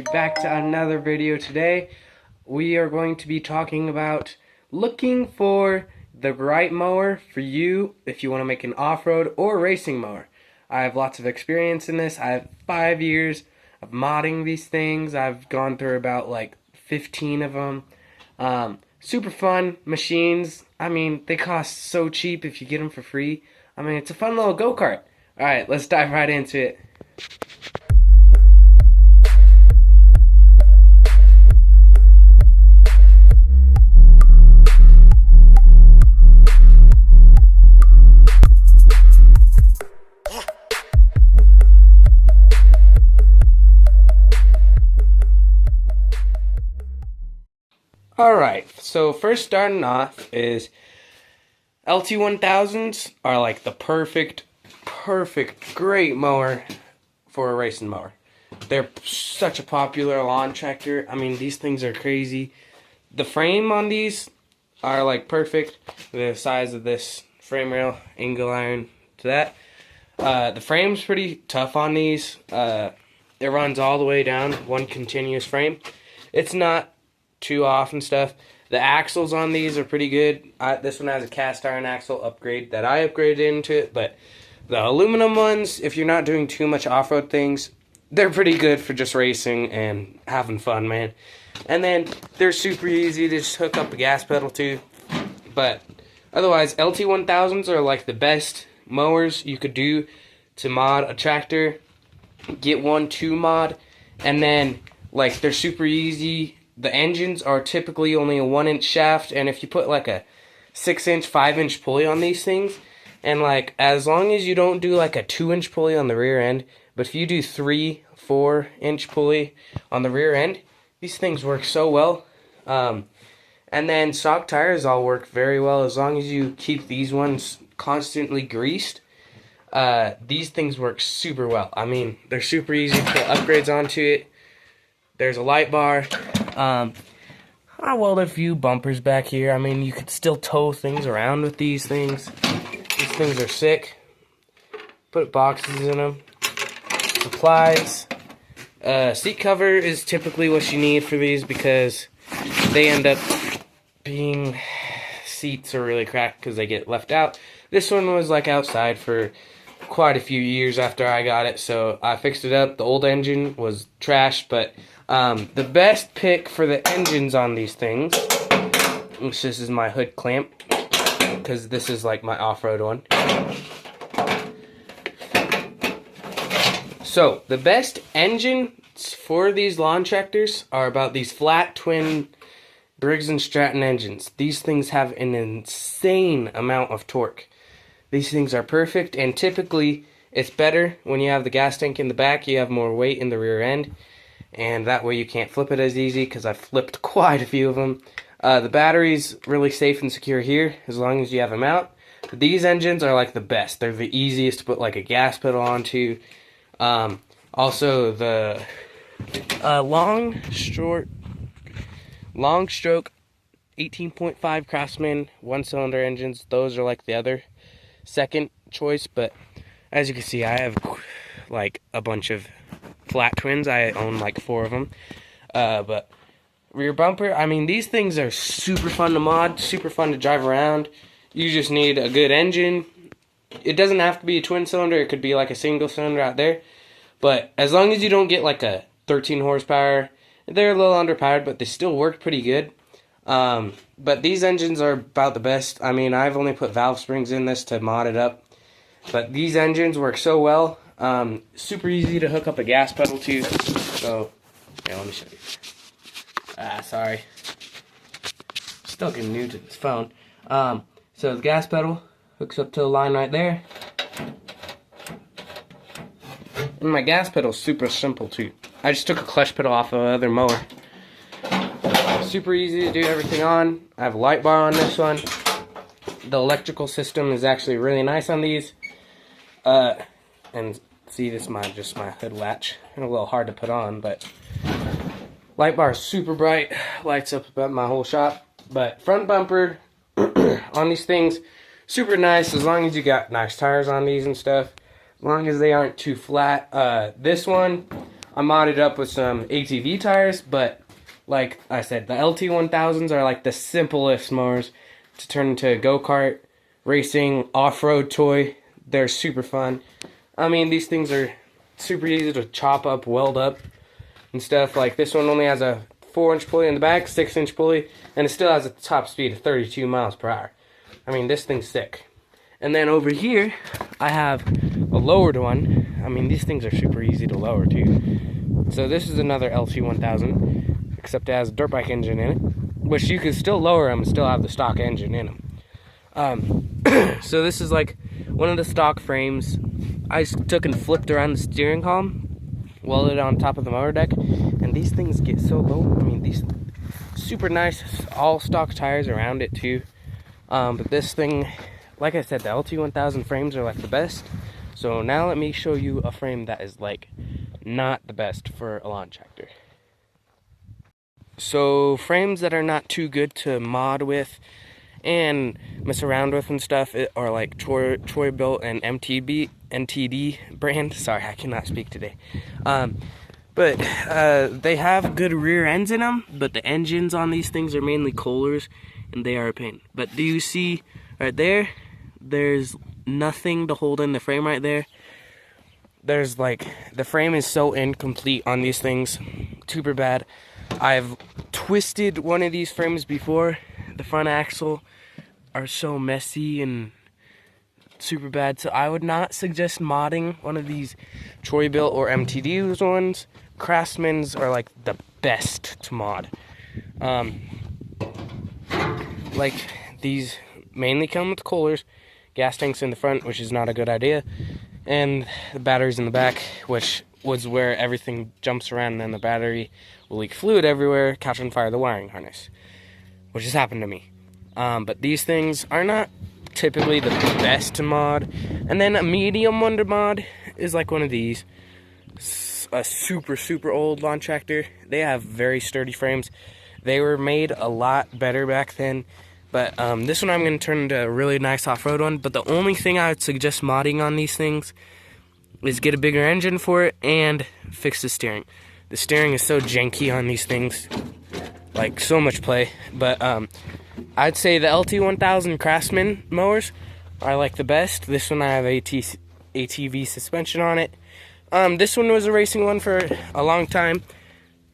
Back to another video today. We are going to be talking about looking for the right mower for you if you want to make an off-road or racing mower. I have lots of experience in this. I have 5 years of modding these things. I've gone through about like 15 of them. Super fun machines. I mean, they cost so cheap if you get them for free. I mean, it's a fun little go-kart. Alright, let's dive right into it. Alright, so first starting off is LT1000s are like the perfect, great mower for a racing mower. They're such a popular lawn tractor. I mean, these things are crazy. The frame on these are like perfect. The size of this frame rail, angle iron to that. The frame's pretty tough on these. It runs all the way down, one continuous frame. It's not too off and stuff. The axles on these are pretty good. This one has a cast iron axle upgrade that I upgraded into it, but the aluminum ones, if you're not doing too much off-road things, they're pretty good for just racing and having fun, man. And then they're super easy to just hook up a gas pedal to. But otherwise, LT1000s are like the best mowers you could do to mod a tractor. Get one to mod, and then like they're super easy. The engines are typically only a 1-inch shaft, and if you put like a 6-inch, 5-inch pulley on these things, and like as long as you don't do like a 2-inch pulley on the rear end, but if you do 3-4-inch pulley on the rear end, these things work so well. And then stock tires all work very well as long as you keep these ones constantly greased. These things work super well. I mean, they're super easy to put upgrades onto it. There's a light bar. I welded a few bumpers back here. I mean, you could still tow things around with these things. These things are sick. Put boxes in them. Supplies. Seat cover is typically what you need for these because they end up being... seats are really cracked because they get left out. This one was like outside for quite a few years after I got it, so I fixed it up. The old engine was trash, but the best pick for the engines on these things, which this is my hood clamp, because this is like my off-road one. So, the best engines for these lawn tractors are about these flat twin Briggs & Stratton engines. These things have an insane amount of torque. These things are perfect, and typically it's better when you have the gas tank in the back. You have more weight in the rear end, and that way you can't flip it as easy, because I've flipped quite a few of them. The battery's really safe and secure here as long as you have them out. But these engines are like the best. They're the easiest to put like a gas pedal onto. Also the long stroke 18.5 Craftsman 1-cylinder engines, those are like the other second choice. But as you can see, I have like a bunch of flat twins. I own like 4 of them. But rear bumper, I mean, these things are super fun to mod, super fun to drive around. You just need a good engine. It doesn't have to be a twin cylinder, it could be like a single cylinder out there. But as long as you don't get like a 13 horsepower, they're a little underpowered, but they still work pretty good. But these engines are about the best. I mean, I've only put valve springs in this to mod it up, but these engines work so well. Super easy to hook up a gas pedal to. So, yeah, let me show you. Sorry. Still getting new to this phone. So the gas pedal hooks up to the line right there. And my gas pedal is super simple too. I just took a clutch pedal off of another mower. Super easy to do everything on. I have a light bar on this one. The electrical system is actually really nice on these. And see, this is just my hood latch. A little hard to put on, but light bar is super bright. Lights up about my whole shop. But front bumper on these things, super nice as long as you got nice tires on these and stuff. As long as they aren't too flat. This one, I modded up with some ATV tires, but like I said, the LT1000s are like the simplest mowers to turn into a go-kart, racing, off-road toy. They're super fun. I mean, these things are super easy to chop up, weld up, and stuff. Like this one only has a 4-inch pulley in the back, 6-inch pulley, and it still has a top speed of 32 miles per hour. I mean, this thing's sick. And then over here, I have a lowered one. I mean, these things are super easy to lower too. So this is another LT1000, except it has a dirt bike engine in it, which you can still lower them and still have the stock engine in them. So this is like one of the stock frames. I took and flipped around the steering column, welded it on top of the mower deck, and these things get so low. I mean, these super nice all stock tires around it too. But this thing, like I said, the LT1000 frames are like the best. So now let me show you a frame that is like not the best for a lawn tractor. So frames that are not too good to mod with and mess around with and stuff are like Troy Built and NTD brand. Sorry, I cannot speak today. But they have good rear ends in them, but the engines on these things are mainly Kohlers, and they are a pain. But do you see right there? There's nothing to hold in the frame right there. There's like, the frame is so incomplete on these things, super bad. I've twisted one of these frames before. The front axle are so messy and super bad, so I would not suggest modding one of these Troy Built or MTD ones. Craftsman's are like the best to mod. Like these mainly come with Kohlers, gas tanks in the front, which is not a good idea, and the batteries in the back, which was where everything jumps around, and then the battery will leak fluid everywhere, catch on fire the wiring harness, which has happened to me. But these things are not typically the best to mod. And then a medium one to mod is like one of these. A super old lawn tractor. They have very sturdy frames. They were made a lot better back then. But this one I'm going to turn into a really nice off-road one. But the only thing I would suggest modding on these things is get a bigger engine for it and fix the steering. The steering is so janky on these things. Like, so much play. But I'd say the LT1000 Craftsman mowers are like the best. This one I have ATV suspension on it. This one was a racing one for a long time.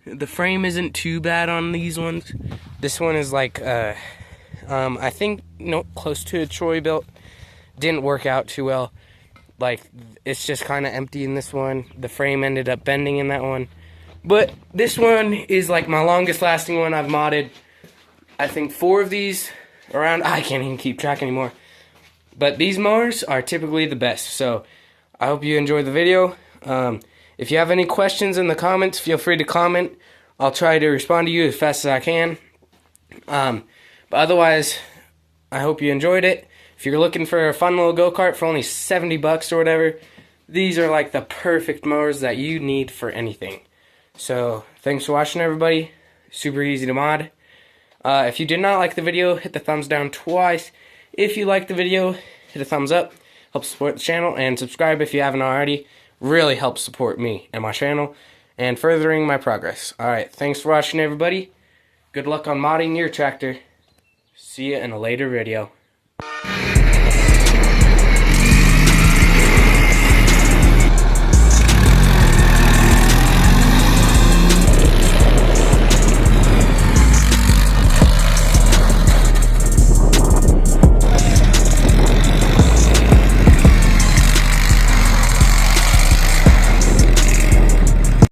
The frame isn't too bad on these ones. This one is like, I think, close to a Troy Built. Didn't work out too well. Like, it's just kind of empty in this one. The frame ended up bending in that one. But this one is like my longest lasting one. I've modded, I think, 4 of these around. I can't even keep track anymore. But these mowers are typically the best. So I hope you enjoyed the video. If you have any questions in the comments, feel free to comment. I'll try to respond to you as fast as I can. But otherwise, I hope you enjoyed it. If you're looking for a fun little go-kart for only 70 bucks or whatever, these are like the perfect mowers that you need for anything. So, thanks for watching, everybody. Super easy to mod. If you did not like the video, hit the thumbs down twice. If you liked the video, hit a thumbs up. Help support the channel, and subscribe if you haven't already. Really helps support me and my channel and furthering my progress. Alright, thanks for watching, everybody. Good luck on modding your tractor. See you in a later video.